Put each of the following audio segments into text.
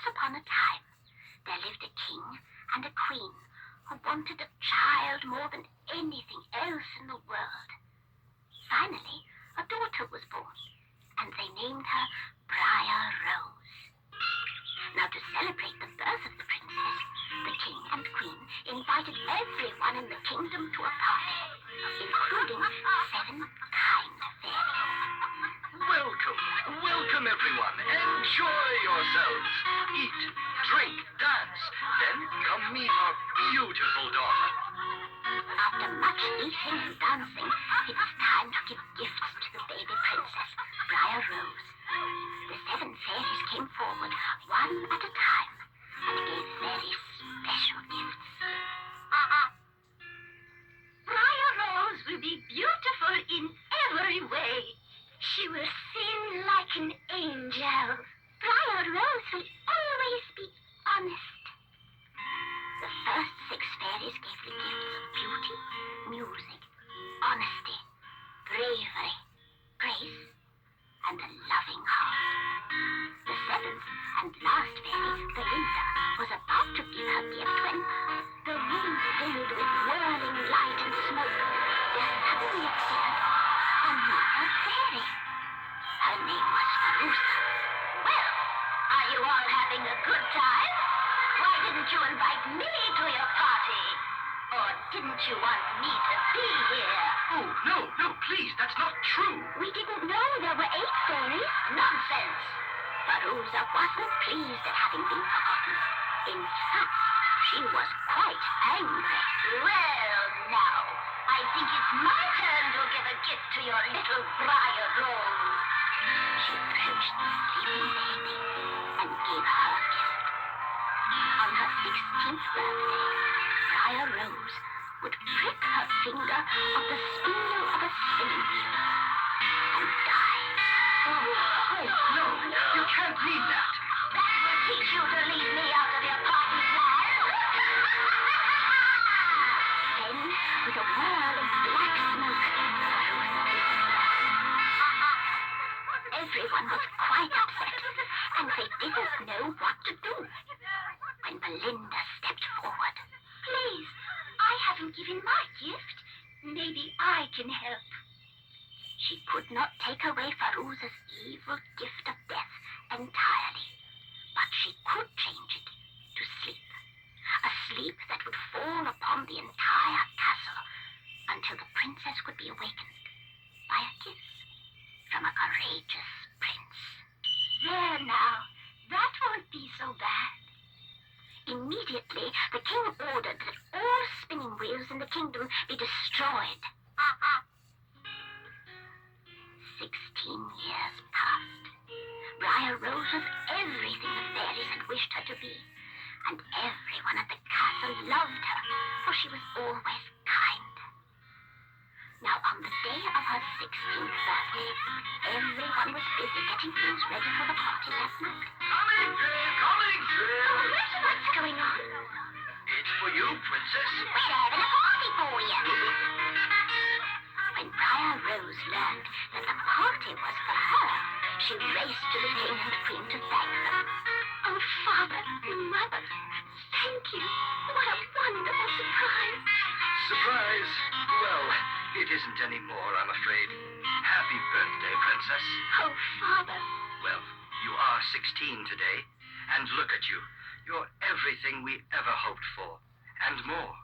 Once upon a time, there lived a king and a queen who wanted a child more than anything else in the world. Finally, a daughter was born, and they named her Briar Rose. Now, to celebrate the birth of the princess, the king and queen invited everyone in the kingdom to a party, including 7 kind fairies. Welcome everyone. Enjoy yourselves. Eat, drink, dance. Then come meet our beautiful daughter. After much eating and dancing, it's time to give gifts to the baby princess, Briar Rose. The 7 fairies came forward, one at a time, and gave very special gifts. Briar Rose will be beautiful in every way. She will sing like an angel. Briar Rose will always be honest. The first 6 fairies gave the gifts of beauty, music, honesty, bravery, grace, and a loving heart. The 7th and last fairy, Belinda, was about to give her gift when the room filled with whirling light and smoke. There suddenly appeared another fairy. Her name was Verusa. Well, are you all having a good time? Why didn't you invite me to your party? Or didn't you want me to be here? Oh, no, please, that's not true. We didn't know there were 8 fairies. Nonsense. Verusa wasn't pleased at having been forgotten. In fact, she was quite angry. Well, now, I think it's my turn to give a gift to your little Briar Rose. She approached the sleeping baby and gave her a gift. On her 16th birthday, Briar Rose would prick her finger on the spindle of a spinning wheel and die. Oh, no, you can't mean that. That will teach you to leave me out of your party plan. Then, with a whirl of black smoke, Verusa disappeared. Everyone was quite upset, and they didn't know what to do. When Belinda stepped forward, Please, I haven't given my gift. Maybe I can help. she could not take away Verusa's evil gift of death entirely, but she could change it to sleep. A sleep that would fall upon the entire castle until the princess would be awakened by a kiss from a courageous prince. There now, that won't be so bad. Immediately, the king ordered that all spinning wheels in the kingdom be destroyed. 16 years passed. Briar Rose was everything the fairies had wished her to be, and everyone at the castle loved her, for she was always kind. Now, on the day of her 16th birthday, everyone was busy getting things ready for the party that night. Coming, Drill. What's going on? It's for you, princess. We're having a party for you. When Briar Rose learned that the party was for her, she raced to the king and queen to thank them. Oh, Father, Mother, thank you. What a wonderful surprise. Surprise? Well, it isn't anymore, I'm afraid. Happy birthday, princess. Oh, Father. Well, you are 16 today, and look at you. You're everything we ever hoped for, and more.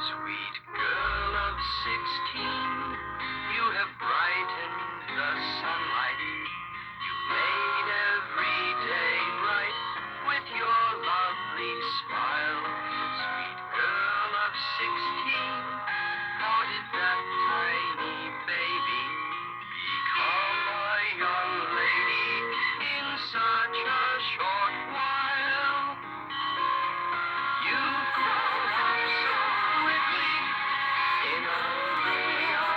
Sweet girl of 16, you have brightened the sunlight. You made every day bright with your lovely smile. Sweet girl of 16, how did that tiny baby become a young lady in such a short while? You've grown up so quickly in a ray of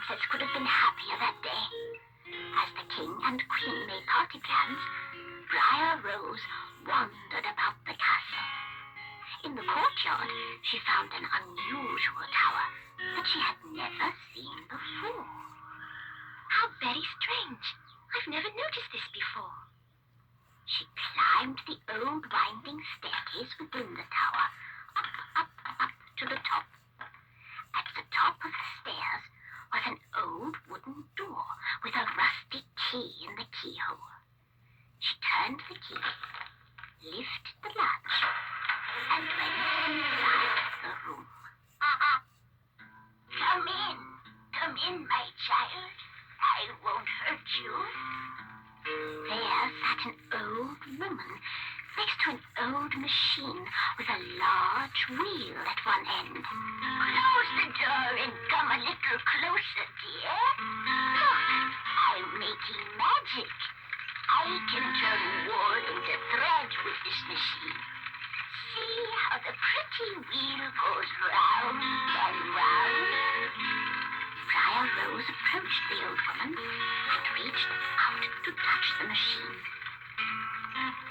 princess could have been happier that day. As the king and queen made party plans, Briar Rose wandered about the castle. In the courtyard, she found an unusual tower that she had never seen before. How very strange. I've never noticed this before. She climbed the old winding staircase within the tower, up to the top. At the top of the stairs was an old wooden door with a rusty key in the keyhole. She turned the key, lifted the latch, and went inside the room. Come in, my child. I won't hurt you. There sat an old woman next to an old machine with a large wheel at one end. Close the door and come a little closer, dear. Look, I'm making magic. I can turn wood into thread with this machine. See how the pretty wheel goes round and round? Briar Rose approached the old woman and reached out to touch the machine.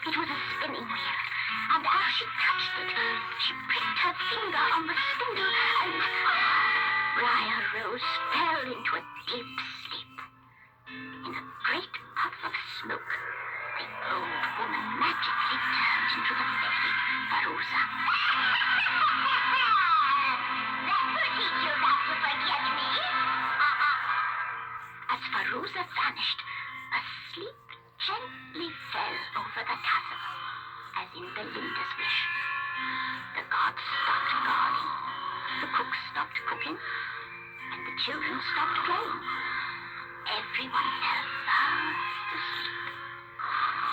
It was a spinning wheel, and as she touched it, she pricked her finger on the spindle, and Briar Rose fell into a deep sleep. In a great puff of smoke, the old woman magically turned into the fairy Veruza. That will teach you not to forget me. As Veruza vanished, a sleep gently fell over the castle, as in Belinda's wish. The gods stopped guarding, the cooks stopped cooking, and the children stopped playing. Everyone fell fast asleep,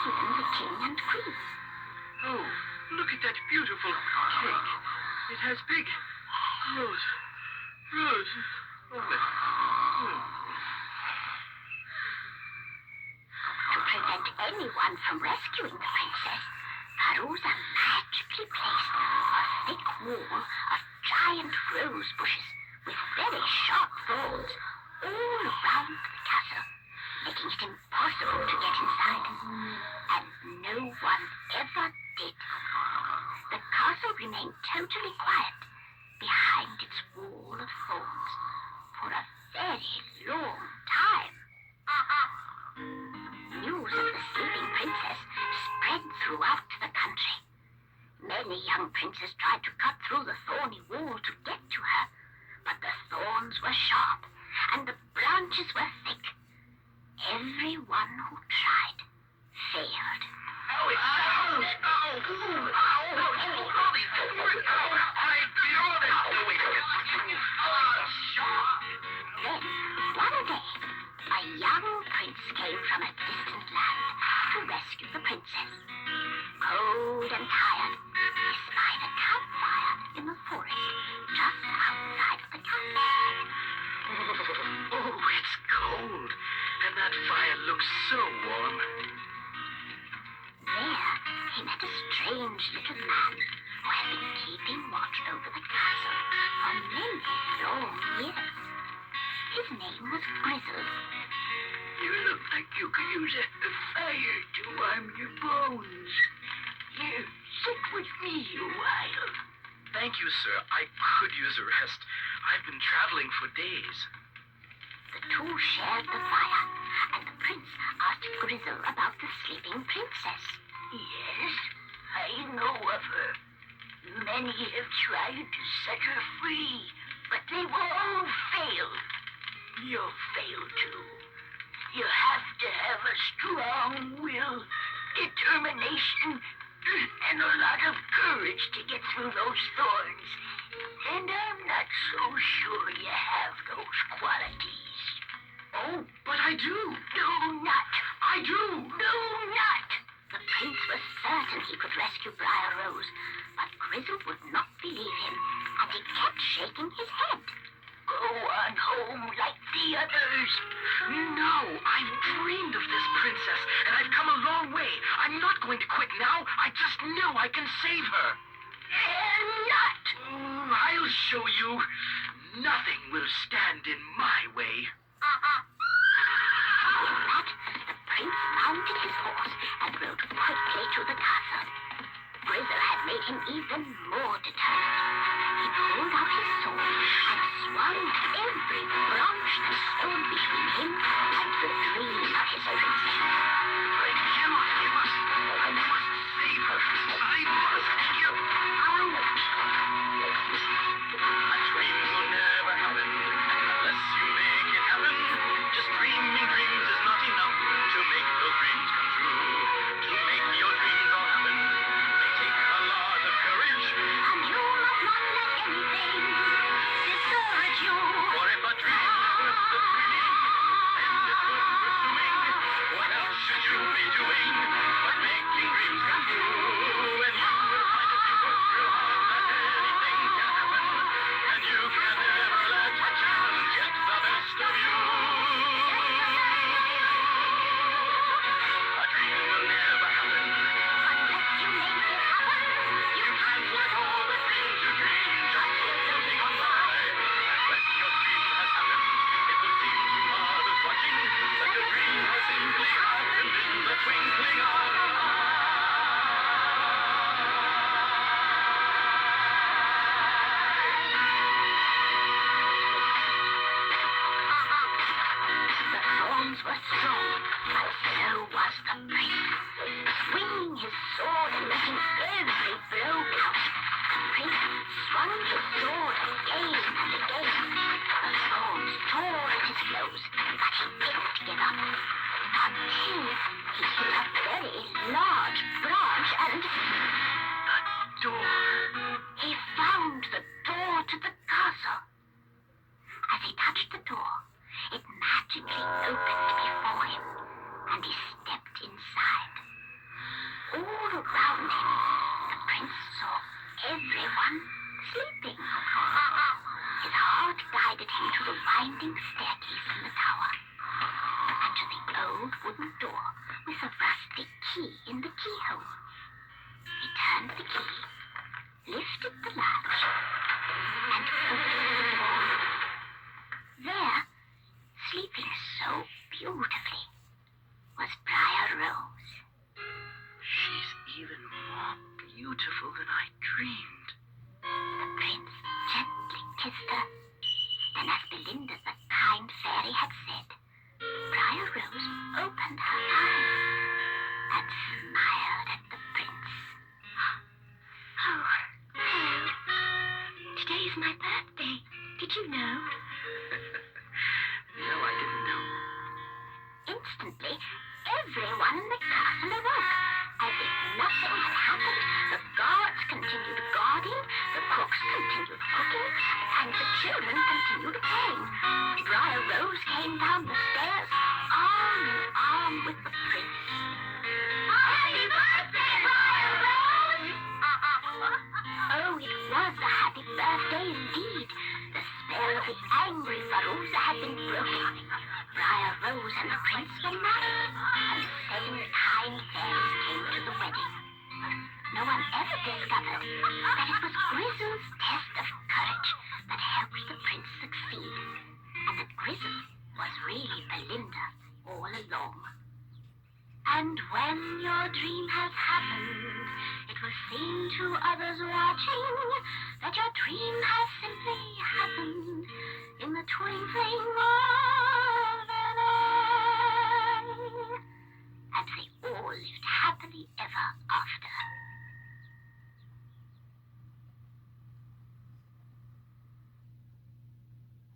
even the king and queen. Oh, look at that beautiful cake. It has big rose. To prevent anyone from rescuing the princess, Veruza magically placed a thick wall of giant rose bushes with very sharp thorns all around the castle, making it impossible to get inside. And no one ever did. The castle remained totally quiet behind its wall of thorns for a very long time. News of the sleeping princess spread throughout the country. Many young princes tried to cut through the thorny wall to get to her, but the thorns were sharp and the branches were thick. Everyone who tried failed. Oh, it sounds. Then, one day, a young prince came from a distant land to rescue the princess. Cold and tired, he spied a campfire in the forest just outside of the castle. Oh, it's cold. And that fire looks so warm. There, he met a strange little man who had been keeping watch over the castle for many long years. His name was Grizzle. You look like you could use a fire to warm your bones. Here, sit with me a while. Thank you, sir. I could use a rest. I've been traveling for days. The two shared the fire, and the prince asked Grizzle about the sleeping princess. Yes, I know of her. Many have tried to set her free, but they will all fail. You'll fail too. You have to have a strong will, determination, and a lot of courage to get through those thorns. And I'm not so sure you have those qualities. Oh, but I do. Do not. I do. Do not. The prince was certain he could rescue Briar Rose, but Grizzle would not believe him, and he kept shaking his head. Go on home like the others. No, I've dreamed of this princess, and I've come a long way. I'm not going to quit now. I just know I can save her. And not. I'll show you. Nothing will stand in my way. on every branch that stood between him and the dream of his princess. I cannot. I must save her. I must. You. A dream will never happen unless you make it happen. Just dreaming dreams is not enough to make those dreams come true. To make your dreams all happen, they take a lot of courage. And you must not let anything discourage you. For if a dream is worth the dreaming, then it's worth pursuing. What else should you be doing but making dreams come true? And you will find if you work real hard that anything can happen. And you can never let a challenge get the best of you. A dream will never happen Unless you make it happen. You can't let all the dreams you dream just go floating on by. And when your dream has happened, it will seem to others watching that your dream has simply happened in the twinkling of an eye. The thorns were strong, but so was the prince. Swinging his sword and letting every blow count, the prince swung his sword again and again. The thorns tore at his blows, but he didn't give up until he hit a very large branch and The door. he found the door to the castle. As he touched the door, it magically opened before him, and he stepped inside. All around him, the prince saw everyone sleeping. His heart guided him to the winding staircase in the tower, and to the old wooden door with a rusty key in the keyhole. He turned the key, lifted the latch, and opened the door. There, sleeping so beautifully, was Briar Rose. She's even more beautiful than I dreamed. The prince gently kissed her. Then, as Belinda, the kind fairy, had said, Briar Rose opened her eyes and smiled at the prince. Oh, hello. Today's my birthday. Did you know? No, I didn't know. Instantly, everyone in the castle awoke, as if nothing had happened. The guards continued guarding, the cooks continued cooking, and the children continued playing. Briar Rose came down the stairs, arm in arm with the prince. Happy birthday, Briar Rose! Oh, it was a happy birthday indeed. The spell of the angry Farouza had been broken. Briar Rose and the prince were married, and 7 kind fairies came to the wedding. No one ever discovered that it was Grizzle's test of courage that helped the prince succeed, and that Grizzle was really Belinda all along. And when your dream has happened, it will seem to others watching that your dream has simply happened in the twinkling of